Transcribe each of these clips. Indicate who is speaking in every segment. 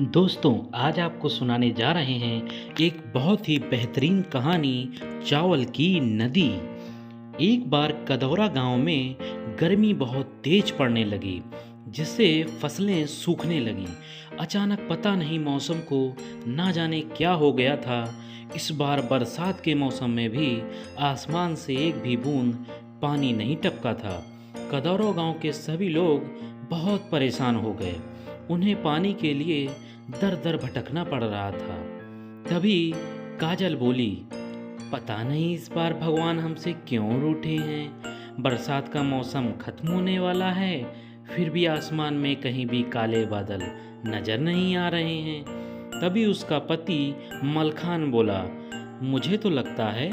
Speaker 1: दोस्तों, आज आपको सुनाने जा रहे हैं एक बहुत ही बेहतरीन कहानी चावल की नदी। एक बार कदौरा गांव में गर्मी बहुत तेज पड़ने लगी, जिससे फसलें सूखने लगी। अचानक पता नहीं मौसम को ना जाने क्या हो गया था। इस बार बरसात के मौसम में भी आसमान से एक भी बूंद पानी नहीं टपका था। कदौरा गांव के सभी लोग बहुत परेशान हो गए। उन्हें पानी के लिए दर दर भटकना पड़ रहा था। तभी काजल बोली, पता नहीं इस बार भगवान हमसे क्यों रूठे हैं। बरसात का मौसम खत्म होने वाला है, फिर भी आसमान में कहीं भी काले बादल नजर नहीं आ रहे हैं। तभी उसका पति मलखान बोला, मुझे तो लगता है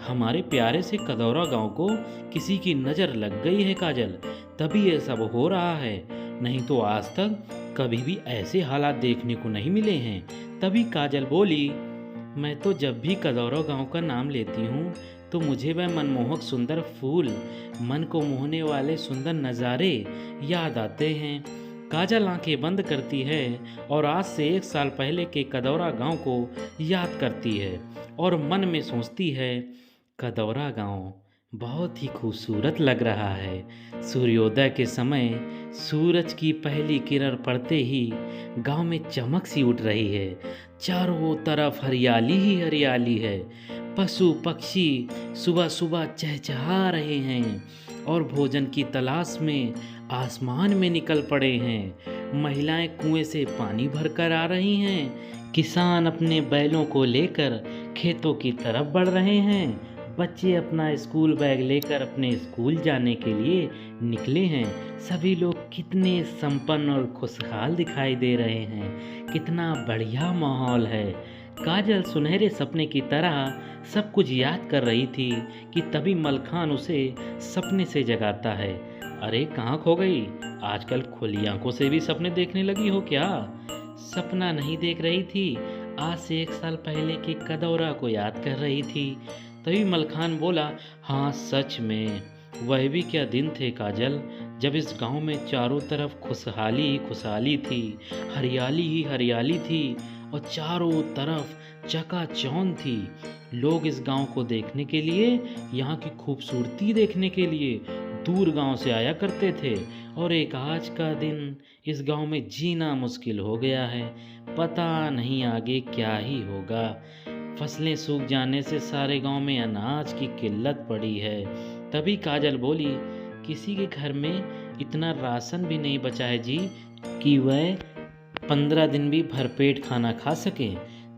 Speaker 1: हमारे प्यारे से कदौरा गांव को किसी की नज़र लग गई है काजल, तभी ये सब हो रहा है। नहीं तो आज तक कभी भी ऐसे हालात देखने को नहीं मिले हैं। तभी काजल बोली, मैं तो जब भी कदौरा गांव का नाम लेती हूँ तो मुझे वह मनमोहक सुंदर फूल, मन को मोहने वाले सुंदर नज़ारे याद आते हैं। काजल आंखें बंद करती है और आज से 1 साल पहले के कदौरा गांव को याद करती है और मन में सोचती है, कदौरा गांव बहुत ही खूबसूरत लग रहा है। सूर्योदय के समय सूरज की पहली किरण पड़ते ही गांव में चमक सी उठ रही है। चारों तरफ हरियाली ही हरियाली है। पशु पक्षी सुबह सुबह चहचहा रहे हैं और भोजन की तलाश में आसमान में निकल पड़े हैं। महिलाएं कुएं से पानी भरकर आ रही हैं। किसान अपने बैलों को लेकर खेतों की तरफ बढ़ रहे हैं। बच्चे अपना स्कूल बैग लेकर अपने स्कूल जाने के लिए निकले हैं। सभी लोग कितने संपन्न और खुशहाल दिखाई दे रहे हैं। कितना बढ़िया माहौल है। काजल सुनहरे सपने की तरह सब कुछ याद कर रही थी कि तभी मलखान उसे सपने से जगाता है। अरे कहाँ खो गई? आजकल खुली आंखों से भी सपने देखने लगी हो क्या? सपना नहीं देख रही थी, आज से 1 साल पहले के कदौरा को याद कर रही थी। तभी मलखान बोला, हाँ सच में, वह भी क्या दिन थे काजल, जब इस गांव में चारों तरफ खुशहाली ही खुशहाली थी, हरियाली ही हरियाली थी और चारों तरफ चकाचौंध थी। लोग इस गांव को देखने के लिए, यहाँ की खूबसूरती देखने के लिए दूर गांव से आया करते थे। और एक आज का दिन इस गांव में जीना मुश्किल हो गया है। पता नहीं आगे क्या ही होगा। फसलें सूख जाने से सारे गांव में अनाज की किल्लत पड़ी है। तभी काजल बोली, किसी के घर में इतना राशन भी नहीं बचा है जी कि वह 15 दिन भी भरपेट खाना खा सके।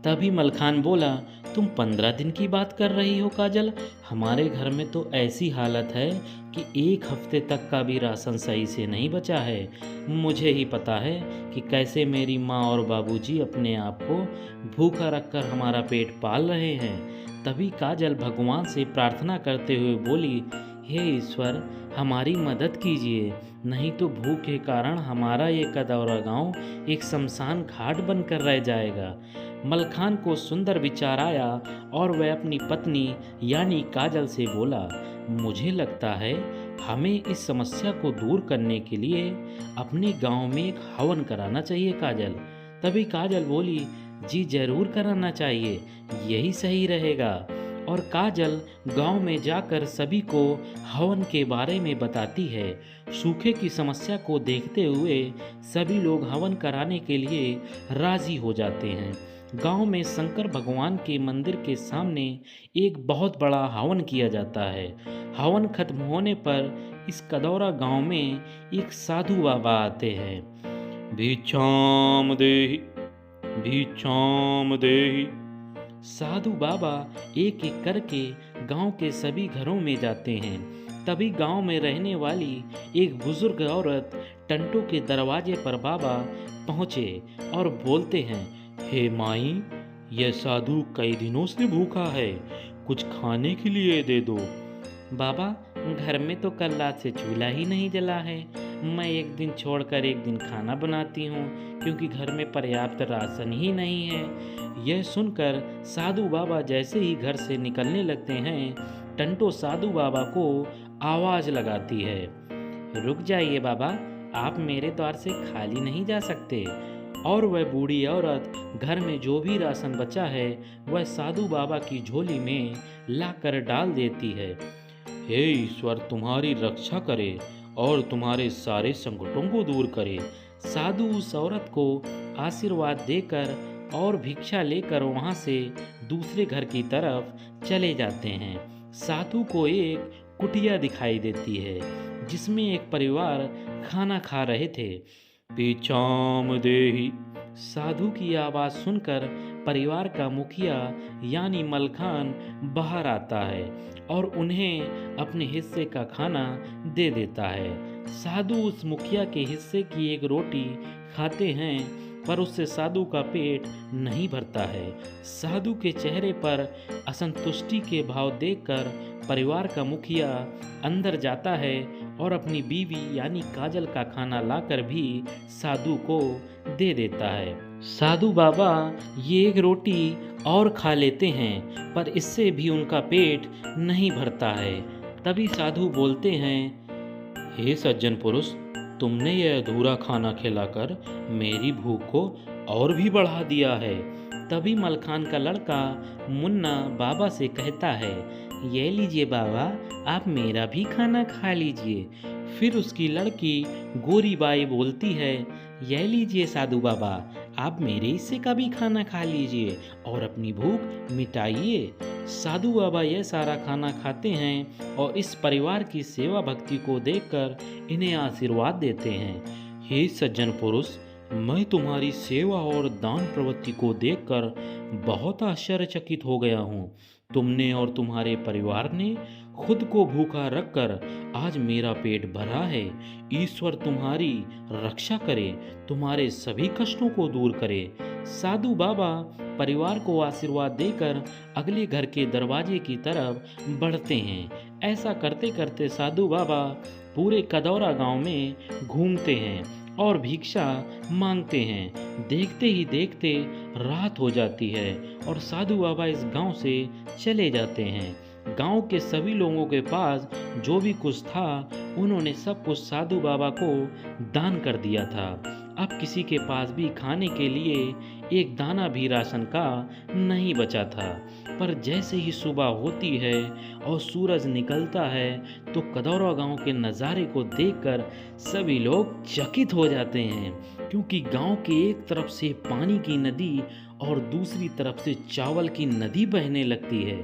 Speaker 1: तभी मलखान बोला, तुम 15 दिन की बात कर रही हो काजल? हमारे घर में तो ऐसी हालत है कि 1 हफ्ते तक का भी राशन सही से नहीं बचा है। मुझे ही पता है कि कैसे मेरी माँ और बाबूजी अपने आप को भूखा रखकर हमारा पेट पाल रहे हैं। तभी काजल भगवान से प्रार्थना करते हुए बोली, हे ईश्वर, हमारी मदद कीजिए, नहीं तो भूख के कारण हमारा ये कदौरा गांव एक शमशान घाट बनकर रह जाएगा। मलखान को सुंदर विचार आया और वह अपनी पत्नी यानी काजल से बोला, मुझे लगता है हमें इस समस्या को दूर करने के लिए अपने गांव में एक हवन कराना चाहिए काजल। तभी काजल बोली, जी जरूर कराना चाहिए, यही सही रहेगा। और काजल गांव में जाकर सभी को हवन के बारे में बताती है। सूखे की समस्या को देखते हुए सभी लोग हवन कराने के लिए राजी हो जाते हैं। गांव में शंकर भगवान के मंदिर के सामने एक बहुत बड़ा हवन किया जाता है। हवन खत्म होने पर इस कदौरा गांव में एक साधु बाबा आते हैं। भिक्षाम देहि, भिक्षाम देहि। साधु बाबा एक एक करके गांव के सभी घरों में जाते हैं। तभी गांव में रहने वाली एक बुजुर्ग औरत टंटो के दरवाजे पर बाबा पहुँचे और बोलते हैं, हे माई, यह साधु कई दिनों से भूखा है, कुछ खाने के लिए दे दो। बाबा, घर में तो कल रात से चूल्हा ही नहीं जला है। मैं एक दिन छोड़कर एक दिन खाना बनाती हूँ, क्योंकि घर में पर्याप्त राशन ही नहीं है। यह सुनकर साधु बाबा जैसे ही घर से निकलने लगते हैं, टंटो साधु बाबा को आवाज़ लगाती है, रुक जाइए बाबा, आप मेरे द्वार से खाली नहीं जा सकते। और वह बूढ़ी औरत घर में जो भी राशन बचा है वह साधु बाबा की झोली में लाकर डाल देती है। हे ईश्वर तुम्हारी रक्षा करे और तुम्हारे सारे संकटों को दूर करे। साधु उस औरत को आशीर्वाद देकर और भिक्षा लेकर वहां से दूसरे घर की तरफ चले जाते हैं। साधु को एक कुटिया दिखाई देती है जिसमें एक परिवार खाना खा रहे थे। पीछाम देही। साधु की आवाज सुनकर परिवार का मुखिया यानी मलखान बाहर आता है और उन्हें अपने हिस्से का खाना दे देता है। साधु उस मुखिया के हिस्से की एक रोटी खाते हैं पर उससे साधु का पेट नहीं भरता है। साधु के चेहरे पर असंतुष्टि के भाव देखकर परिवार का मुखिया अंदर जाता है और अपनी बीवी यानी काजल का खाना लाकर भी साधु को दे देता है। साधु बाबा ये एक रोटी और खा लेते हैं पर इससे भी उनका पेट नहीं भरता है। तभी साधु बोलते हैं, हे सज्जन पुरुष, तुमने यह अधूरा खाना खिलाकर मेरी भूख को और भी बढ़ा दिया है। तभी मलखान का लड़का मुन्ना बाबा से कहता है, ये लीजिए बाबा, आप मेरा भी खाना खा लीजिए। फिर उसकी लड़की गोरी बाई बोलती है, यह लीजिए साधु बाबा, आप मेरे हिस्से का भी खाना खा लीजिए और अपनी भूख मिटाइए। साधु बाबा यह सारा खाना खाते हैं और इस परिवार की सेवा भक्ति को देखकर इन्हें आशीर्वाद देते हैं। हे सज्जन पुरुष, मैं तुम्हारी सेवा और दान प्रवृत्ति को देखकर बहुत आश्चर्यचकित हो गया हूँ। तुमने और तुम्हारे परिवार ने खुद को भूखा रखकर आज मेरा पेट भरा है। ईश्वर तुम्हारी रक्षा करे, तुम्हारे सभी कष्टों को दूर करे। साधु बाबा परिवार को आशीर्वाद देकर अगले घर के दरवाजे की तरफ बढ़ते हैं। ऐसा करते करते साधु बाबा पूरे कदौरा गांव में घूमते हैं और भिक्षा मांगते हैं। देखते ही देखते रात हो जाती है और साधु बाबा इस गांव से चले जाते हैं। गांव के सभी लोगों के पास जो भी कुछ था उन्होंने सब कुछ साधु बाबा को दान कर दिया था। अब किसी के पास भी खाने के लिए एक दाना भी राशन का नहीं बचा था। पर जैसे ही सुबह होती है और सूरज निकलता है तो कदौरा गांव के नज़ारे को देखकर सभी लोग चकित हो जाते हैं, क्योंकि गांव के एक तरफ से पानी की नदी और दूसरी तरफ से चावल की नदी बहने लगती है।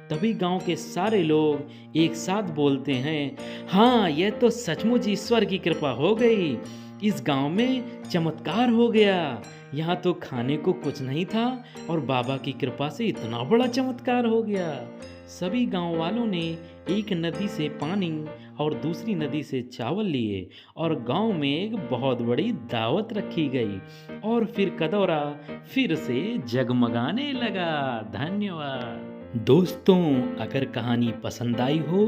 Speaker 1: तभी गांव के सारे लोग एक साथ बोलते हैं, हाँ, यह तो सचमुच ईश्वर की कृपा हो गई। इस गांव में चमत्कार हो गया। यहाँ तो खाने को कुछ नहीं था और बाबा की कृपा से इतना बड़ा चमत्कार हो गया। सभी गांव वालों ने एक नदी से पानी और दूसरी नदी से चावल लिए और गांव में एक बहुत बड़ी दावत रखी गई और फिर कदौरा फिर से जगमगाने लगा। धन्यवाद। दोस्तों, अगर कहानी पसंद आई हो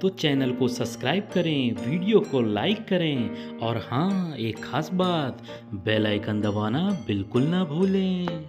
Speaker 1: तो चैनल को सब्सक्राइब करें, वीडियो को लाइक करें और हाँ, एक खास बात, बेल आइकन दबाना बिल्कुल ना भूलें।